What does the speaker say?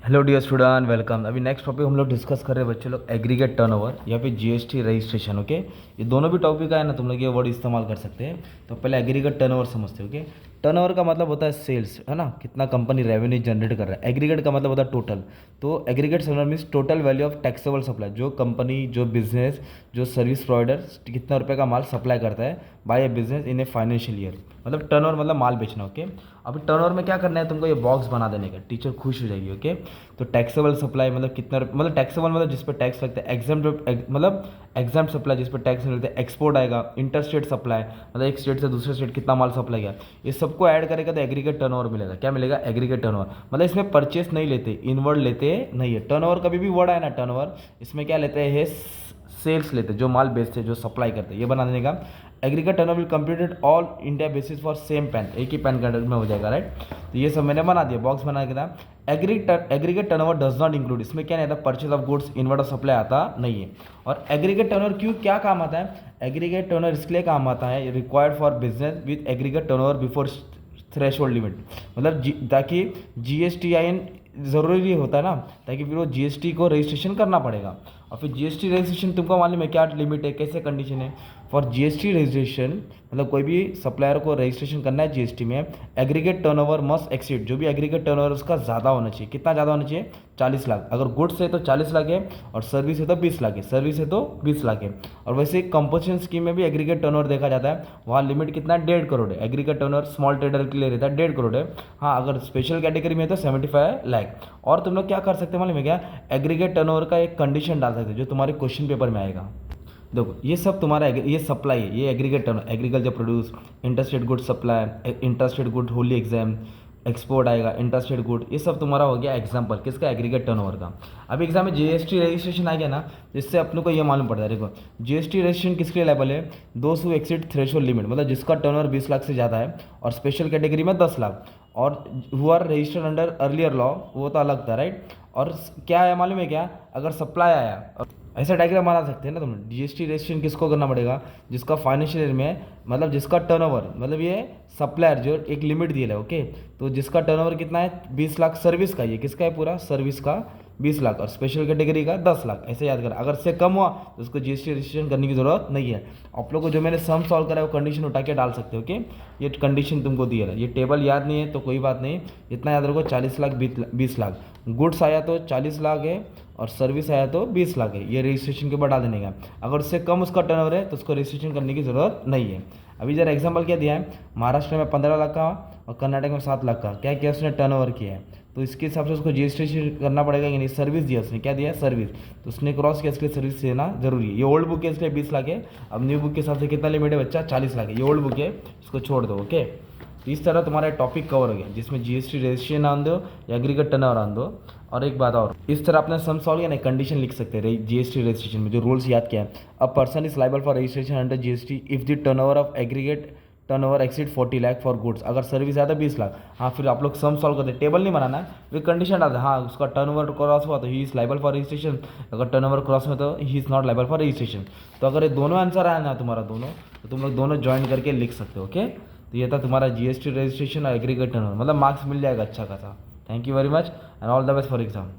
Hello dear student, welcome. अभी next topic हम लोग डिस्कस कर रहे हैं बच्चे लोग, एग्रीगेट टर्नओवर या फिर जीएसटी रजिस्ट्रेशन। ओके, ये दोनों भी टॉपिक है ना, तुम लोग ये वर्ड इस्तेमाल कर सकते हैं। तो पहले एग्रीगेट टर्नओवर समझते हो। ओके, टर्नओवर का मतलब होता है सेल्स, है ना, कितना कंपनी रेवेन्यू जनरेट कर रहा है। एग्रीगेट का मतलब होता है टोटल। तो aggregate turnover means total value of taxable supply, जो कंपनी, जो बिजनेस, जो सर्विस प्रोवाइडर कितना रुपए का माल सप्लाई करता है by a business in a financial year. मतलब टर्नओवर मतलब माल बेचना। ओके, अभी टर्नओवर में क्या करना है तुमको, ये बॉक्स बना देने का, टीचर खुश हो जाएगी। ओके, तो टैक्सेबल सप्लाई मतलब कितना, मतलब टैक्सेबल मतलब जिस पे टैक्स लगता है। मतलब एग्जाम सप्लाई जिस पे टैक्स नहीं लगता है। एक्सपोर्ट आएगा, इंटर स्टेट सप्लाई मतलब एक स्टेट से दूसरे स्टेट कितना माल सप्लाई किया, ये सबको ऐड करेगा तो एग्रीगेट टर्नओवर मिलेगा। क्या मिलेगा? Aggregate turnover. मतलब इसमें परचेस नहीं लेते, इनवर्ड लेते नहीं है। टर्नओवर कभी भी वर्ड आए ना, टर्नओवर, इसमें क्या लेते हैं, सेल्स लेते, जो माल बेचते, जो सप्लाई करते, ये बना देने का। Aggregate turnover will completed all India basis for same pan, एक ही पैन कार्ड में हो जाएगा, राइट। तो ये सब मैंने बना दिया, बॉक्स बना के था। Aggregate turnover does not include, इसमें क्या नहीं आता, purchase of goods, inward of supply आता नहीं है। और एग्रीगेट टर्नओवर क्यों, क्या काम आता है? एग्रीगेट टर्नओवर इसलिए काम आता है, required for business with aggregate turnover before threshold limit. मतलब ताकि जीएसटीआईएन ज़रूरी होता है ना, ताकि फिर वो जीएसटी को रजिस्ट्रेशन करना पड़ेगा। और फिर जीएसटी रजिस्ट्रेशन तुमको मालूम है क्या लिमिट है, कैसे कंडीशन है फॉर जीएसटी रजिस्ट्रेशन। मतलब कोई भी सप्लायर को रजिस्ट्रेशन करना है जीएसटी में, एग्रीगेट टर्नओवर मस्ट एक्सीड, जो भी एग्रीगेट टर्नओवर उसका ज़्यादा होना चाहिए। कितना ज़्यादा होना चाहिए? 40 लाख। अगर गुड्स है तो 40 लाख है, और सर्विस है तो 20 लाख है, सर्विस है तो 20 लाख है। और वैसे कंपोजिशन स्कीम में भी एग्रीगेट टर्नओवर देखा जाता है, वहाँ लिमिट कितना है? 1.5 करोड़ है। एग्रीगेट टर्नओवर स्मॉल ट्रेडर के लिए रहता है 1.5 करोड़ है। हाँ, अगर स्पेशल कैटेगरी में है तो 75 लाख। और तुम लोग क्या कर सकते हैं मालूम है क्या? एग्रीगेट टर्नओवर का एक कंडीशन डाल सकते हैं जो तुम्हारे क्वेश्चन पेपर में आएगा। देखो, ये सब तुम्हारा ये सप्लाई है, ये aggregate turn, agriculture produce, interstate good supply, interstate good wholly exempt, export आएगा, इंटरस्टेट गुड, ये सब तुम्हारा हो गया एग्जाम्पल किसका? एग्रीगेट टर्नओवर का। अब एग्जाम में जीएसटी रजिस्ट्रेशन आ गया ना, जिससे अपने को ये मालूम पड़ता है। देखो, जीएसटी रजिस्ट्रेशन किसके लिए लायबल है? दोस्त हु एक्सीड थ्रेशोल्ड लिमिट, मतलब जिसका टर्नओवर 20 लाख से ज़्यादा है, और स्पेशल कैटेगरी में 10 लाख, और who are registered under earlier law, वो तो अलग था, राइट। और क्या है मालूम है क्या? अगर सप्लाई आया, ऐसा डायग्राम बना सकते हैं ना तुम। जीएसटी रजिस्ट्रेशन किसको करना पड़ेगा? जिसका फाइनेंशियल ईयर में, मतलब जिसका टर्नओवर, मतलब ये सप्लायर जो एक लिमिट दिया है। ओके, तो जिसका टर्नओवर कितना है? 20 लाख सर्विस का, ये किसका है? पूरा सर्विस का 20 लाख, और स्पेशल कैटेगरी का 10 लाख, ऐसे याद कर। अगर से कम हुआ तो उसको जीएसटी रजिस्ट्रेशन करने की जरूरत नहीं है। आप लोग को जो मैंने सम सॉल्व करा है वो कंडीशन उठा के डाल सकते हो। ओके, ये कंडीशन तुमको दिया है, ये टेबल याद नहीं है तो कोई बात नहीं, इतना याद रखो, 40 लाख 20 लाख, गुड्स आया तो 40 लाख है, और सर्विस आया तो 20 लाख है, ये रजिस्ट्रेशन के ऊपर डाल देने का। अगर उससे कम उसका टर्नओवर है तो उसको रजिस्ट्रेशन करने की ज़रूरत नहीं है। अभी जरा एग्जांपल क्या दिया है, महाराष्ट्र में 15 लाख का और कर्नाटक में 7 लाख का क्या किया उसने? टर्नओवर किया है, तो इसके हिसाब से उसको रजिस्ट्रेशन करना पड़ेगा कि नहीं? सर्विस दिया उसने, क्या दिया? सर्विस, तो उसने क्रॉस किया, इसके लिए सर्विस देना जरूरी है। ये ओल्ड बुक है इसलिए 20 लाख है। अब न्यू बुक के हिसाब से कितना लिमिट है बच्चा? 40 लाख है। ये ओल्ड बुक है, इसको छोड़ दो। ओके, तो इस तरह तुम्हारा टॉपिक कवर हो गया, जिसमें जीएसटी रजिस्ट्रेशन आन दो या एग्रीगेट टर्नओवर आन दो। और एक बात और, इस तरह अपने सम सॉल्व या नहीं, कंडीशन लिख सकते हैं जीएसटी रजिस्ट्रेशन में, जो रूल्स याद किया है। A person is liable for registration under GST if the turnover of aggregate turnover exceed 40 lakh for goods. अगर सर्विस आया था 20 लाख। हाँ, फिर आप लोग सम सॉल्व करते, टेबल नहीं बनाना है, फिर कंडीशन डालते, हाँ उसका टर्नओवर क्रॉस हुआ तो he is liable for registration, अगर टर्नओवर क्रॉस हुआ तो he is not liable for registration. तो अगर ये दोनों आंसर आया ना तुम्हारा दोनों, तो तुम लोग दोनों ज्वाइन करके लिख सकते हो। ओके, तो ये था तुम्हारा जीएसटी रजिस्ट्रेशन और एग्रीगेट टर्नओवर, मतलब मार्क्स मिल जाएगा अच्छा खासा। Thank you very much and all the best for exam.